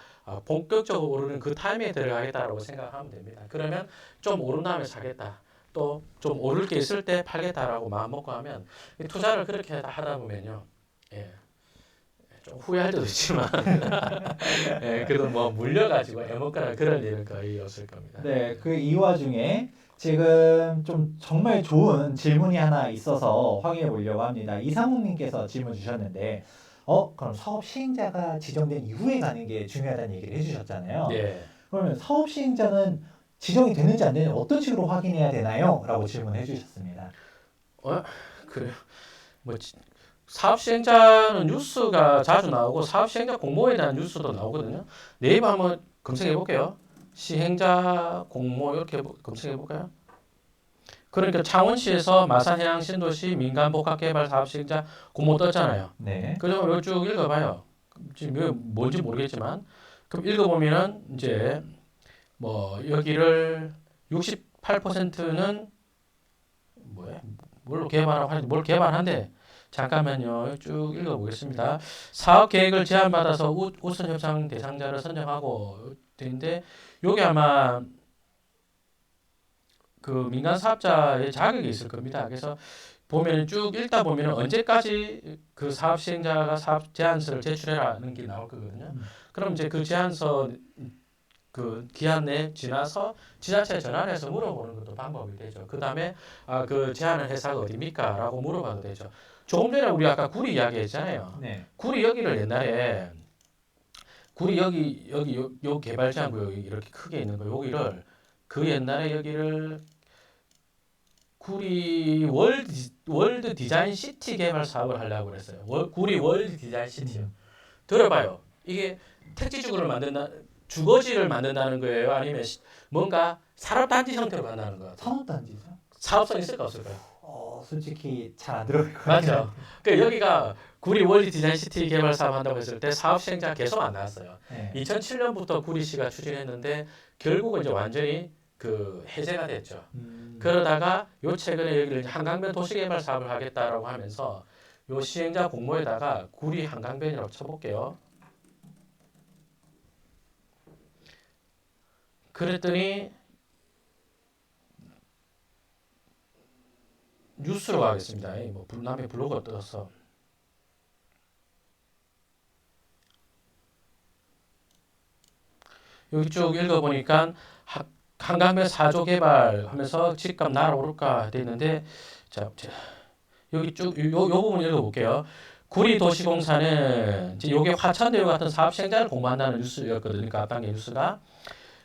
본격적으로 오르는 그 타이밍에 들어가겠다라고 생각하면 됩니다. 그러면 좀 오른 다음에 사겠다. 또 좀 오를 게 있을 때 팔겠다라고 마음 먹고 하면, 투자를 그렇게 하다 보면요. 예. 좀 후회할 때도 있지만 예, 그래도 뭐 물려가지고 애먹거나 그럴 일은 거의 없을 겁니다. 네, 그 이 와중에 지금 좀 정말 좋은 질문이 하나 있어서 확인해 보려고 합니다. 이상훈님께서 질문 주셨는데, 그럼 사업 시행자가 지정된 이후에 가는 게 중요하다는 얘기를 해주셨잖아요. 예. 그러면 사업 시행자는 지정이 되는지 안 되는지 어떤 식으로 확인해야 되나요? 라고 질문해 주셨습니다. 그래요. 뭐 사업 시행자는 뉴스가 자주 나오고 사업 시행자 공모에 대한 뉴스도 나오거든요. 네이버 한번 검색해 볼게요. 시행자 공모 이렇게 검색해 볼까요? 그러니까 창원시에서 마산해양 신도시 민간 복합개발 사업 시행자 공모 떴잖아요. 네. 그럼 이거 쭉 읽어봐요. 지금 이거 뭔지 모르겠지만, 그럼 읽어보면은 이제 뭐 여기를 68%는 뭐야? 뭘 개발한대. 잠깐만요. 쭉 읽어보겠습니다. 사업 계획을 제안받아서 우선 협상 대상자를 선정하고 되는데, 요게 아마 그 민간 사업자의 자격이 있을 겁니다. 그래서 보면 쭉 읽다 보면 언제까지 그 사업 시행자가 사업 제안서를 제출해라는 게 나올 거거든요. 그럼 이제 그 제안서 그 기한 내 지나서 지자체에 전화를 해서 물어보는 것도 방법이 되죠. 그 다음에 그 제안을 회사가 어디입니까? 라고 물어봐도 되죠. 조금 전에 우리 아까 구리 이야기했잖아요. 네. 구리 여기를 옛날에 구리 여기 요 개발 제한 구역이 이렇게 크게 있는 거, 여기를 그 옛날에 여기를 구리 월드 디자인 시티 개발 사업을 하려고 그랬어요. 구리 월드 디자인 시티요. 들어봐요. 이게 택지주거를 만든다, 주거지를 만든다는 거예요? 아니면 뭔가 산업단지 형태로 만드는 거예요? 산업단지죠? 사업성이 있을까 없을까요? 솔직히 잘 안 들어갈 것 맞죠. 같아요. 그러니까 여기가 구리 월드 디자인 시티 개발 사업 한다고 했을 때 사업 시행자 계속 안 나왔어요. 네. 2007년부터 구리시가 추진했는데 결국은 이제 완전히 그 해제가 됐죠. 그러다가 요 최근에 여기를 한강변 도시개발 사업을 하겠다라고 하면서 요 시행자 공모에다가 구리 한강변이라고 쳐볼게요. 그랬더니 뉴스로 가겠습니다. 뭐 남의 블로그가 떠서 여기 쭉 읽어보니까 한강변 4조 개발하면서 집값 날아오를까 돼 있는데, 자 여기 쭉 요 부분 읽어볼게요. 구리도시공사는 이제 요게 화천대유 같은 사업 시행자를 공모한다는 뉴스였거든요. 그러니까 앞단계 뉴스가.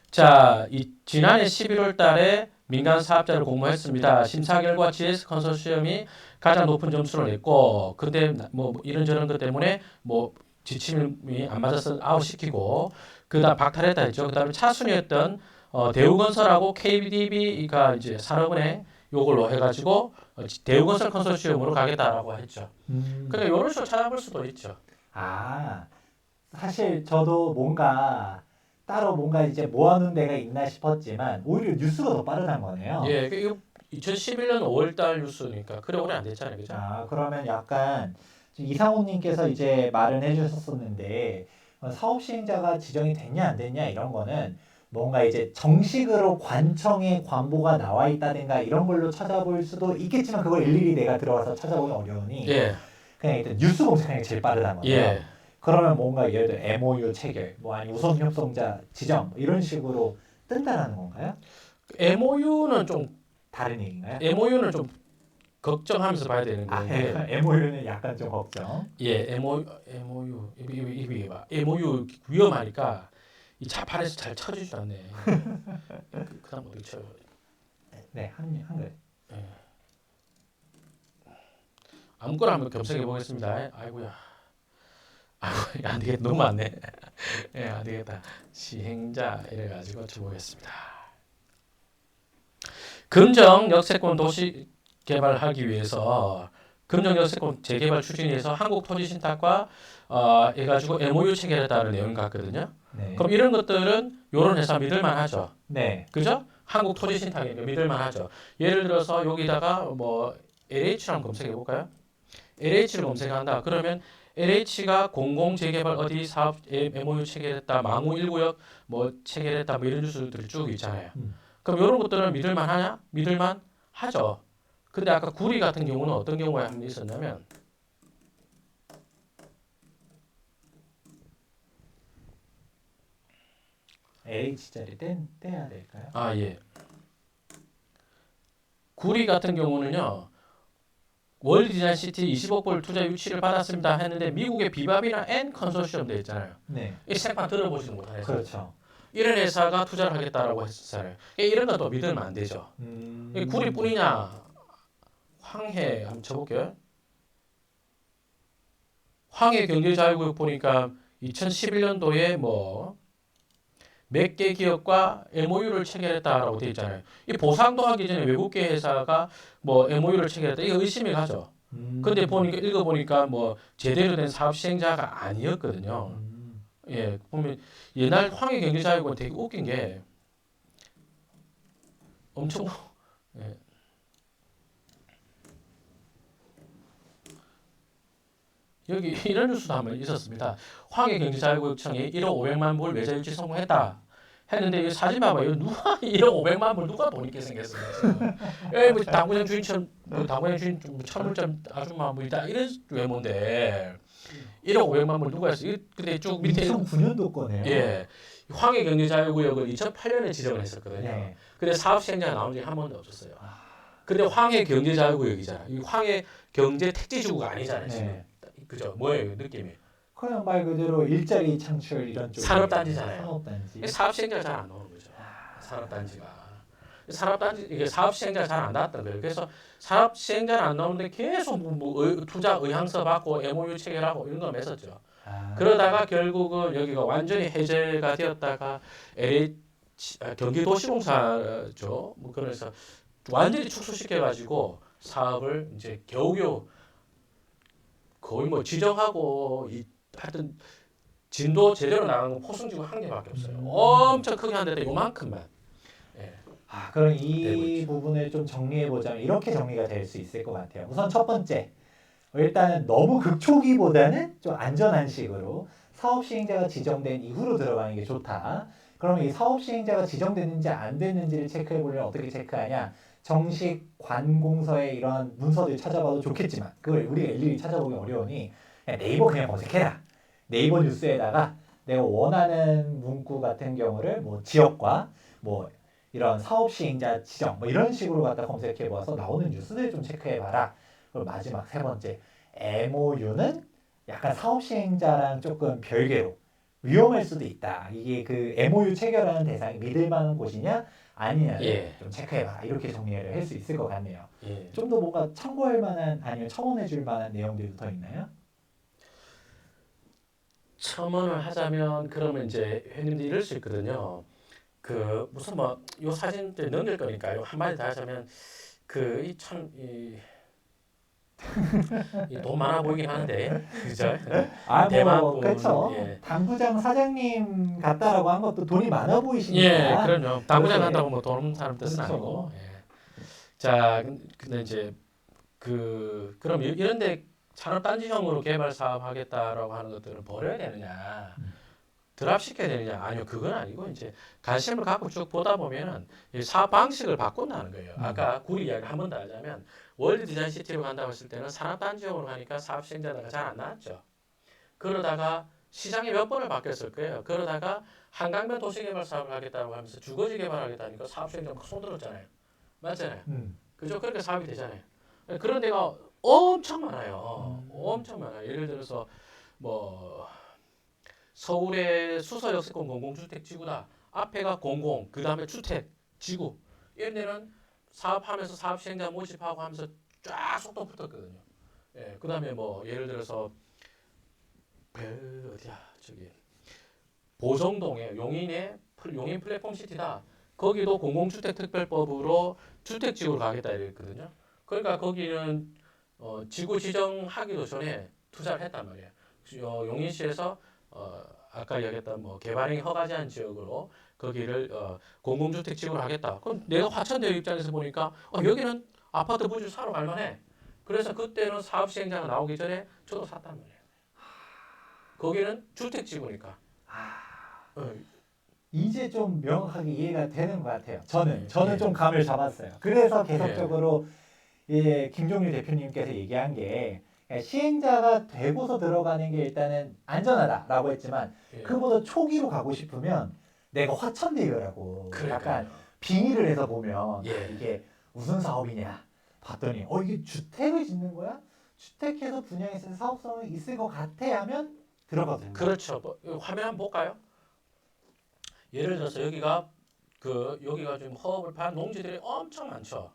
자, 지난해 11월 달에 민간 사업자를 공모했습니다. 심사 결과 GS 컨소시엄이 가장 높은 점수를 냈고, 근데 뭐 이런저런 것 때문에 뭐 지침이 안 맞아서 아웃시키고, 그다음 박탈했다 했죠. 그다음에 차순위였던 대우건설하고 KDB가 이제 산업은행 요걸로 해가지고 대우건설 컨소시엄으로 가겠다라고 했죠. 그러니까 이런 식으로 찾아볼 수도 있죠. 사실 저도 따로 뭔가 이제 모아놓은 데가 있나 싶었지만 오히려 뉴스가 더 빠르단 거네요. 예, 이거 2011년 5월달 뉴스니까 그래 오래 안 됐잖아요, 그죠? 그러면 약간 이상호님께서 이제 말은 해주셨었는데 사업 시행자가 지정이 됐냐 안 됐냐 이런 거는 뭔가 이제 정식으로 관청에 관보가 나와 있다든가 이런 걸로 찾아볼 수도 있겠지만 그걸 일일이 내가 들어가서 찾아보기 어려우니 예. 그냥 일단 뉴스 검색하는 게 제일 빠르다는 거예요. 예. 그러면 뭔가 예를 들어 MOU 체결, 뭐 아니 우선 협동자 지정 뭐 이런 식으로 뜬다라는 건가요? MOU는 좀 다른 얘기인가요? 걱정하면서 봐야 되는 아, 거예요. MOU는 약간 좀 걱정. 예, MOU 이거 봐. MOU 위험하니까 이 자판에서 잘 쳐주지 않네. 그다음 어떻게 쳐요? 네, 한글. 예. 아무거나 한번 검색해 보겠습니다. 아이고야. 아이고 안 되겠다. 너무 많네. 예, 안 되겠다. 시행자 이래가지고 쳐보겠습니다. 금정 역세권 도시 개발하기 위해서 금정 역세권 재개발 추진을 위해서 한국토지신탁과 해가지고 MOU 체결했다는 내용 같거든요. 네. 그럼 이런 것들은 이런 회사 믿을만 하죠. 네. 그죠? 한국토지신탁이니까 믿을만 하죠. 예를 들어서 여기다가 뭐 LH를 한번 검색해 볼까요? LH를 검색한다. 그러면 LH가 공공 재개발 어디 사업 MOU 체결했다, 망우 1구역 뭐 체결했다, 뭐 이런 뉴스들이 쭉 있잖아요. 그럼 이런 것들은 믿을만 하냐? 믿을만 하죠. 근데 아까 구리 같은 경우는 어떤 경우가 한번 있었냐면 H자리 떼야 될까요? 아 예. 구리 같은 경우는요. 월드 디자인 시티 20억 불 투자 유치를 받았습니다 했는데 미국의 비밥이나 N 컨소시엄 돼 있잖아요. 네. 이 생판 들어보지도 못한 회사. 그렇죠. 이런 회사가 투자를 하겠다라고 했잖아요. 이런 것도 믿으면 안 되죠. 이게 구리뿐이냐? 황해 한번 쳐볼게요. 황해 경제자유구역 보니까 2011년도에 뭐 몇 개 기업과 MOU를 체결했다라고 돼 있잖아요. 이 보상도 하기 전에 외국계 회사가 뭐 MOU를 체결했다. 이거 의심이 가죠. 근데 보니까 읽어보니까 뭐 제대로 된 사업 시행자가 아니었거든요. 예, 보면 옛날 황해 경제자유구는 되게 웃긴 게 엄청 예. 여기 이런 뉴스도 한번 있었습니다. 황해 경제자유구역청이 1억 500만 불 외자 유치 성공했다. 했는데 이 사진 봐봐. 이거 누가 1억 500만 불 누가 돈 있게 생겼어요. 뭐 당구장 주인처럼 뭐 당구장 주인 좀 철물점 아줌마 뭐 이런 외모인데 1억 500만 불 누가 했어? 근데 쭉 밑에 2009년도 거네요. 예. 황해 경제자유구역을 2008년에 지정을 했었거든요. 네. 근데 사업 시행자가 나온 적이 한 번도 없었어요. 근데 황해 경제자유구역이잖아. 이 황해 경제 택지지구가 아니잖아요. 지금. 네. 그죠? 뭐예요, 느낌이? 그냥 말 그대로 일자리 창출 이런 쪽 산업단지잖아요. 산업단지. 사업 시행자가 잘 안 나오는 거죠. 산업단지 이게 사업 시행자가 잘 안 나왔던 거예요. 그래서 사업 시행자는 안 나오는데 계속 투자 의향서 받고 MOU 체결하고 이런 거 맺었죠. 그러다가 결국은 여기가 완전히 해제가 되었다가 LH 경기도시공사죠. 뭐 그래서 완전히 축소시켜 가지고 사업을 이제 겨우겨우 거의 뭐 지정하고 하여튼 진도 제대로 나가는 건 포승지구 한 개밖에 없어요. 엄청 크게 하는데 요만큼만. 예. 그럼 되고 이 있죠. 부분을 좀 정리해 보자면 이렇게 정리가 될 수 있을 것 같아요. 우선 첫 번째, 일단은 너무 극초기보다는 좀 안전한 식으로 사업 시행자가 지정된 이후로 들어가는 게 좋다. 그러면 이 사업 시행자가 지정됐는지 안 됐는지를 체크해 보려면 어떻게 체크하냐? 정식 관공서의 이런 문서들 찾아봐도 좋겠지만 그걸 우리가 일일이 찾아보기 어려우니 그냥 네이버 그냥 검색해라. 네이버 뉴스에다가 내가 원하는 문구 같은 경우를 뭐 지역과 뭐 이런 사업 시행자 지정 뭐 이런 식으로 갖다 검색해 봐서 나오는 뉴스들 좀 체크해 봐라. 그리고 마지막 세 번째, MOU는 약간 사업 시행자랑 조금 별개로 위험할 수도 있다. 이게 그 MOU 체결하는 대상이 믿을 만한 곳이냐 아니냐를 예. 좀 체크해 봐라. 이렇게 정리를 할 수 있을 것 같네요. 예. 좀 더 뭔가 참고할 만한 아니면 첨언해 줄 만한 내용들도 더 있나요? 첨언을 하자면 그러면 이제 회원님들이 이럴 수 있거든요. 그 무슨 뭐 요 사진 때 넘길 거니까요. 한마디 더 하자면 그 돈 많아 보이긴 하는데 그죠? 대만군, 그렇죠. 예. 당구장 사장님 같다라고 한 것도 돈이 많아 보이시니까. 예, 그럼요. 당구장 그렇게- 한다고 뭐 돈 없는 사람 뜻은 그렇죠. 아니고. 예. 자, 근데 이제 그럼 이런데 산업단지형으로 개발 사업하겠다라고 하는 것들을 버려야 되느냐? 드랍시켜야 되느냐? 아니요, 그건 아니고 이제 관심을 갖고 쭉 보다 보면은 이 사업 방식을 바꾼다는 거예요. 아까 구리 이야기를 한 번 더 하자면 월드 디자인 시티로 간다고 했을 때는 산업단지역으로 가니까 사업 시행자가 잘 안 나왔죠. 그러다가 시장이 몇 번을 바뀌었을 거예요. 그러다가 한강변 도시개발 사업을 하겠다고 하면서 주거지 개발하겠다니까 사업 시행자 막 손들었잖아요. 맞잖아요. 그죠? 그렇게 사업이 되잖아요. 그런 데가 엄청 많아요. 엄청 많아요. 예를 들어서 뭐 서울의 수서역세권 공공주택지구다. 앞에가 공공, 그 다음에 주택, 지구. 이런 데는 사업하면서 사업 시행자 모집하고 하면서 쫙 속도 붙었거든요. 예, 그 다음에 뭐 예를 들어서 어디야 저기 보성동에 용인 플랫폼 시티다. 거기도 공공주택특별법으로 주택지구로 가겠다 이랬거든요. 그러니까 거기는 지구 지정하기도 전에 투자를 했단 말이에요. 용인시에서 아까 얘기했던 뭐 개발행위 허가제한 지역으로 거기를 공공주택 지구로 하겠다. 그럼 내가 화천대유 입장에서 보니까 여기는 아파트 부지 사러 갈만해. 그래서 그때는 사업 시행자가 나오기 전에 저도 샀단 말이에요. 거기는 주택 지구니까. 이제 좀 명확하게 이해가 되는 것 같아요. 저는 예. 좀 감을 잡았어요. 그래서 계속적으로 예, 김종률 대표님께서 얘기한 게 시행자가 되고서 들어가는 게 일단은 안전하다라고 했지만 예. 그보다 초기로 가고 싶으면 내가 화천대유라고 약간 빙의를 해서 보면 예. 이게 무슨 사업이냐 봤더니 이게 주택을 짓는 거야? 주택해서 분양했을 사업성이 있을 것 같아 하면 들어가도 된다. 그렇죠. 화면 한번 볼까요? 예를 들어서 여기가 지금 허업을 판 농지들이 엄청 많죠.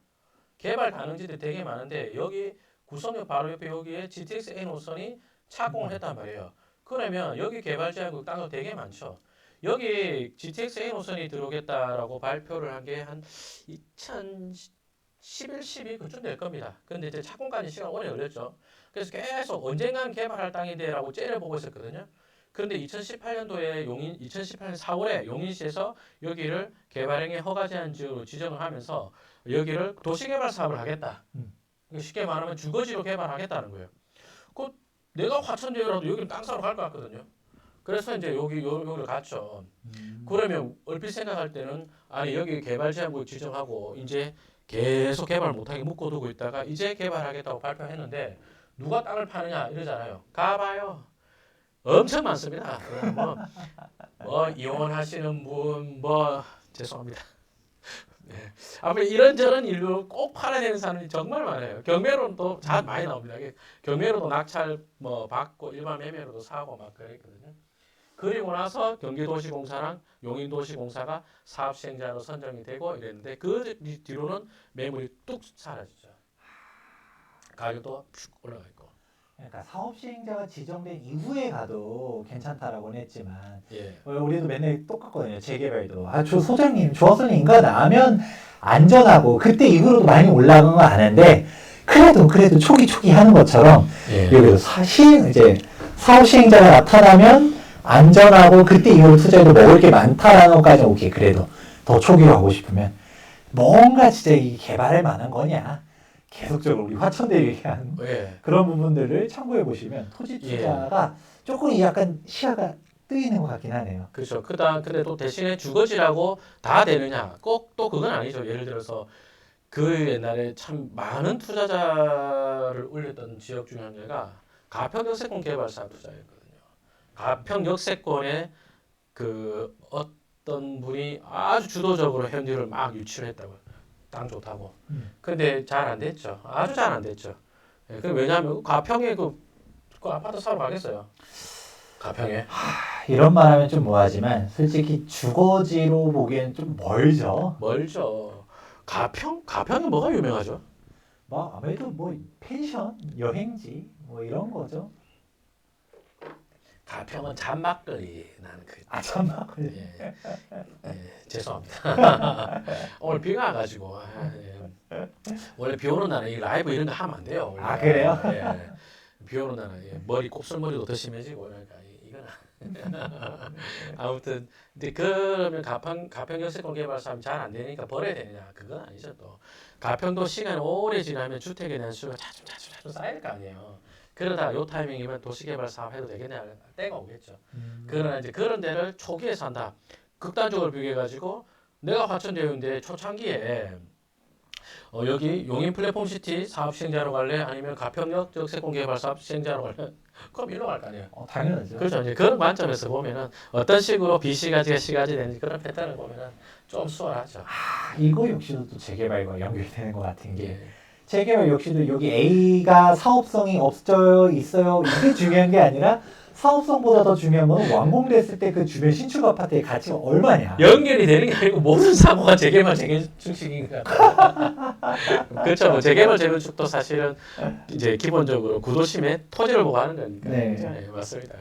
개발 가능지들이 되게 많은데 여기 구성역 바로 옆에 여기에 GTX A 노선이 착공을 했단 말이에요. 그러면 여기 개발 제한국 땅도 되게 많죠. 여기 GTX A 노선이 들어오겠다라고 발표를 한 게 한 2011, 12 그쯤 될 겁니다. 근데 이제 착공까지 시간 오래 걸렸죠. 그래서 계속 언젠간 개발할 땅인데라고 째려보고 있었거든요. 그런데 2018년도에 2018년 4월에 용인시에서 여기를 개발행위 허가 제한 지역으로 지정을 하면서 여기를 도시개발 사업을 하겠다. 쉽게 말하면 주거지로 개발하겠다는 거예요. 그 내가 화천대유라도 여기는 땅 사러 갈 것 같거든요. 그래서 이제 여기를 갔죠. 그러면 얼핏 생각할 때는 아니 여기 개발 제한구역 지정하고 이제 계속 개발 못하게 묶어두고 있다가 이제 개발하겠다고 발표했는데 누가 땅을 파느냐 이러잖아요. 가봐요. 엄청 많습니다. 뭐 이혼하시는 분 죄송합니다. 네. 아무튼 이런저런 일로 꼭 팔아야 되는 사람이 정말 많아요. 경매로도 잘 많이 나옵니다. 경매로도 낙찰 받고 일반 매매로도 사고 막 그랬거든요. 그리고 나서 경기도시공사랑 용인도시공사가 사업 시행자로 선정이 되고 이랬는데 그 뒤로는 매물이 뚝 사라지죠. 가격도 쭉 올라가 있고. 그러니까 사업 시행자가 지정된 이후에 가도 괜찮다라고는 했지만 예. 우리도 맨날 똑같거든요. 재개발도 저 소장님 주어서는 인가 나면 안전하고 그때 이후로도 많이 올라간 거 아는데 그래도 초기 하는 것처럼 예. 여기도 이제 사업 시행자가 나타나면 안전하고 그때 이후로 투자해도 먹을 게 많다라는 것까지 오케이. 그래도 더 초기로 하고 싶으면 뭔가 진짜 이 개발할 만한 거냐 계속적으로 우리 화천대유 얘기하는 예. 그런 부분들을 참고해 보시면 토지 투자가 조금 약간 시야가 뜨이는 것 같긴 하네요. 그렇죠. 근데 또 대신에 주거지라고 다 되느냐? 꼭 또 그건 아니죠. 예를 들어서 그 옛날에 참 많은 투자자를 올렸던 지역 중에 한 개가 가평역세권 개발사 투자였거든요. 가평역세권에 그 어떤 분이 아주 주도적으로 현지를 막 유치를 했다고요. 땅 좋다고. 근데 잘 안 됐죠. 아주 잘 안 됐죠. 예, 왜냐하면 가평에 그 아파트 사러 가겠어요. 가평에. 이런 말하면 좀 뭐하지만 솔직히 주거지로 보기엔 좀 멀죠. 멀죠. 가평이 뭐가 유명하죠? 뭐 아무래도 뭐 펜션, 여행지 뭐 이런 거죠. 가평은 잔막걸리 나는 그. 참나. 예, 죄송합니다. 오늘 비가 와가지고 원래 비 오는 날은 이 라이브 이런 거 하면 안 돼요. 원래. 그래요? 예, 비 오는 날은 머리 곱슬머리도 더 심해지고 그러니까 이거는 아무튼 근데 그러면 가평역세권 개발 사업이 잘 안 되니까 버려야 되느냐? 그건 아니죠 또. 가평도 시간이 오래 지나면 주택에 대한 수요가 자주 쌓일 거 아니에요. 그러다 요 타이밍이면 도시개발 사업 해도 되겠냐 때가 오겠죠. 그러나 이제 그런 데를 초기에 산다. 극단적으로 비교해가지고 내가 화천대유인데 초창기에 여기 용인 플랫폼시티 사업 시행자로 갈래? 아니면 가평역 적세공개발 사업 시행자로 갈래? 그럼 일로 갈 거 아니에요. 당연하죠. 그렇죠. 이제 그런 관점에서 보면은 어떤 식으로 B시가지가 C가지 되는지 그런 패턴을 보면은 좀 수월하죠. 이거 역시도 또 재개발과 연결되는 것 같은 게 예. 재개발 역시도 여기 A가 사업성이 없어요, 있어요 이게 중요한 게 아니라 사업성보다 더 중요한 건 완공됐을 때 그 주변 신축 아파트의 가치가 얼마냐. 연결이 되는 게 아니고 모든 사고가 재개발 재건축인 것 같아요. 그렇죠. 뭐 재개발 재건축도 사실은 이제 기본적으로 구도심에 토지를 보고 하는 거니까. 네. 네, 맞습니다.